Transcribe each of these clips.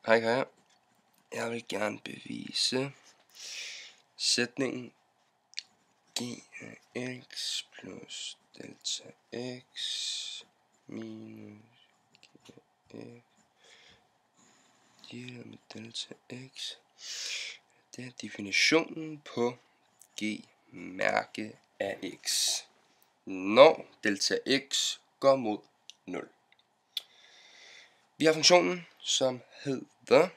Hej Kaja. Jeg vil gerne bevise sætningen g af x plus delta x minus g af divideret med delta x. Det er definitionen på g mærke af x, når delta x går mod 0. Vi har funktionen, som hedder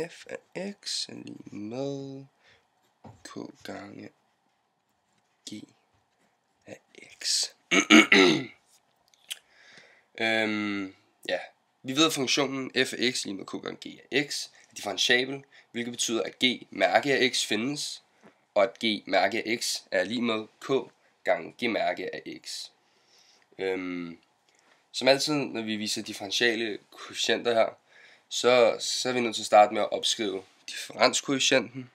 f af x er lige med k gange g af x. Ja, vi ved, at funktionen f af x lige med k gange g af x er differentiabel, hvilket betyder, at g mærke af x findes, og at g mærke af x er lige med k gange g mærke af x. Som altid, når vi viser differentiale koefficienter her, så er vi nødt til at starte med at opskrive differenskoefficienten.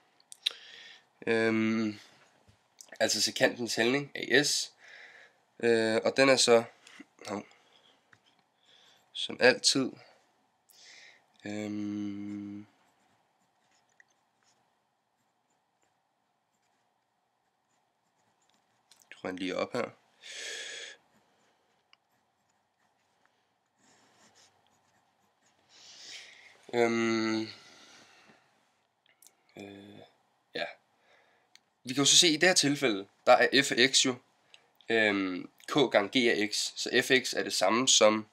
Altså sekantens hældning af s. Og den er så, som altid, tror jeg lige op her. Ja. Vi kan jo så se, at i det her tilfælde, der er f af x jo k gange g af x. Så f af x er det samme som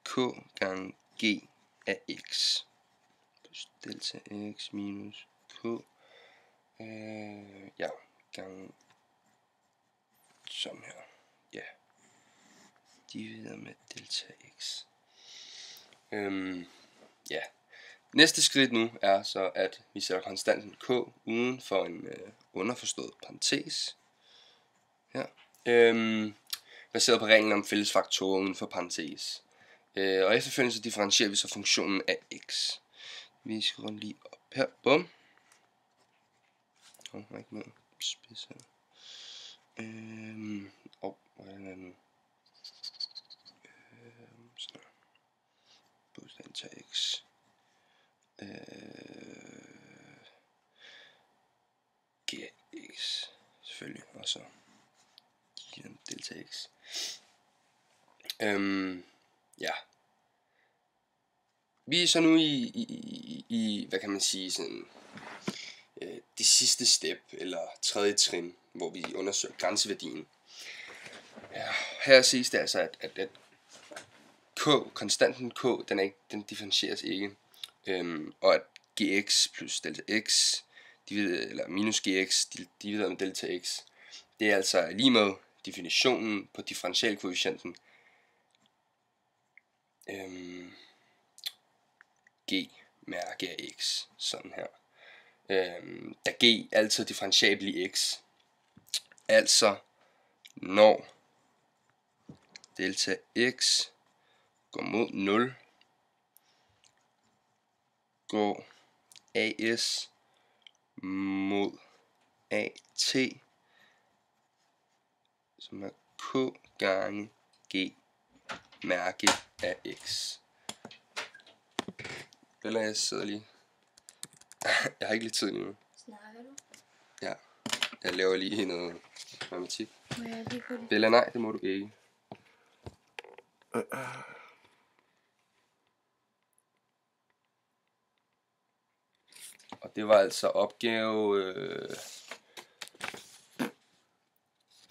k gange g af x plus delta x minus k gange sådan her. Ja. Divideret med delta x. Ja. Næste skridt nu er så, at vi sætter konstanten k uden for en underforstået parentes. Her. Baseret på reglen om fælles faktorer uden for parentes. Og efterfølgende så differentierer vi så funktionen af x. Vi skriver lige op her. Bum. Jeg har ikke noget spids her. Hvordan er det nu? Sådan. Plus delta x. Gx selvfølgelig, og så delta x. Ja. Vi er så nu i hvad kan man sige, sådan det sidste step, eller tredje trin, hvor vi undersøger grænseværdien. Ja, her ses det altså, at konstanten k, den differentieres ikke, og at gx plus delta x eller minus gx divideret med delta x, det er altså lige med definitionen på differentialkoefficienten g mærke af x, sådan her. Da g altid er differentiabel i x, altså når delta x går mod 0, går as mod at, som er k gange g mærke af x. Bella, jeg sidder lige. Jeg har ikke lige tid lige nu. Snakker du? Ja, jeg laver lige noget matematik. Må jeg lige på det? Bella, nej, det må du ikke. Og det var altså opgave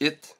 1